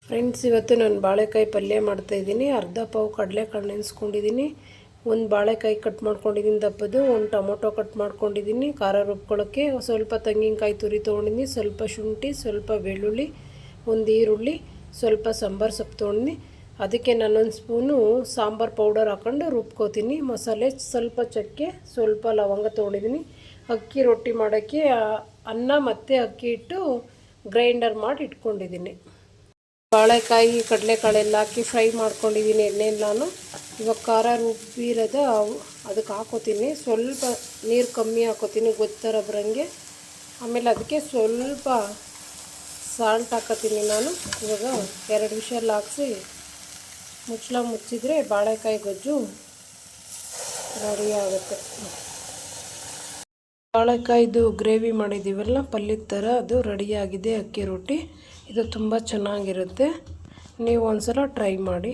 Friends, ಇವತ್ತು ನಾನು ಬಾಳೆಕಾಯಿ ಪಲ್ಯ ಮಾಡ್ತಾಯಿದ್ದೀನಿ. ಅರ್ಧ ಪಾವು ಕಡಲೆಕಾಳು ನೆನೆಸ್ಕೊಂಡಿದ್ದೀನಿ. ಒಂದು ಬಾಳೆಕಾಯಿ ಕಟ್ ಮಾಡ್ಕೊಂಡಿದ್ದೀನಿ ದಪ್ಪದು, ಒಂದು ಟೊಮೊಟೊ ಕಟ್ ಮಾಡ್ಕೊಂಡಿದ್ದೀನಿ ಖಾರ ರುಬ್ಕೊಳ್ಳೋಕ್ಕೆ, ಸ್ವಲ್ಪ ತೆಂಗಿನಕಾಯಿ ತುರಿ ತೊಗೊಂಡಿದ್ದೀನಿ, ಸ್ವಲ್ಪ ಶುಂಠಿ, ಸ್ವಲ್ಪ ಬೆಳ್ಳುಳ್ಳಿ, ಒಂದು ಈರುಳ್ಳಿ, ಸ್ವಲ್ಪ ಸಾಂಬಾರು ಸೊಪ್ಪು ತೊಗೊಂಡಿದ್ದೀನಿ. ಅದಕ್ಕೆ ನಾನೊಂದು ಸ್ಪೂನು ಸಾಂಬಾರು ಪೌಡರ್ ಹಾಕ್ಕೊಂಡು ರುಬ್ಕೋತೀನಿ. ಮಸಾಲೆ ಸ್ವಲ್ಪ ಚಕ್ಕೆ, ಸ್ವಲ್ಪ ಲವಂಗ ತೊಗೊಂಡಿದ್ದೀನಿ. ಅಕ್ಕಿ ರೊಟ್ಟಿ ಮಾಡೋಕ್ಕೆ ಅನ್ನ ಮತ್ತು ಅಕ್ಕಿ ಇಟ್ಟು ಗ್ರೈಂಡರ್ ಮಾಡಿ ಇಟ್ಕೊಂಡಿದ್ದೀನಿ. ಬಾಳೆಕಾಯಿ ಕಡಲೆಕಾಳೆಲ್ಲ ಹಾಕಿ ಫ್ರೈ ಮಾಡ್ಕೊಂಡಿದ್ದೀನಿ ಎಣ್ಣೆಯಲ್ಲಿ. ನಾನು ಇವಾಗ ಖಾರ ರುಬ್ಬಿರೋದು ಅದಕ್ಕೆ ಹಾಕೋತೀನಿ. ಸ್ವಲ್ಪ ನೀರು ಕಮ್ಮಿ ಹಾಕೋತೀನಿ ಗೊತ್ತರ ಬರೋಂಗೆ. ಆಮೇಲೆ ಅದಕ್ಕೆ ಸ್ವಲ್ಪ ಸಾಲ್ಟ್ ಹಾಕೋತೀನಿ ನಾನು. ಇವಾಗ 2 ವಿಷಲ್ ಹಾಕಿಸಿ ಮುಚ್ಚಳ ಮುಚ್ಚಿದರೆ ಬಾಳೆಕಾಯಿ ಗೊಜ್ಜು ರೆಡಿ ಆಗುತ್ತೆ. ಬಾಳೆಕಾಯ್ದು ಗ್ರೇವಿ ಮಾಡಿದ್ದೀವಲ್ಲ ಪಲ್ಯದ ಥರ, ಅದು ರೆಡಿಯಾಗಿದೆ. ಅಕ್ಕಿ ರೊಟ್ಟಿ ಇದು ತುಂಬ ಚೆನ್ನಾಗಿರುತ್ತೆ. ನೀವು ಒಂದ್ಸಲ ಟ್ರೈ ಮಾಡಿ.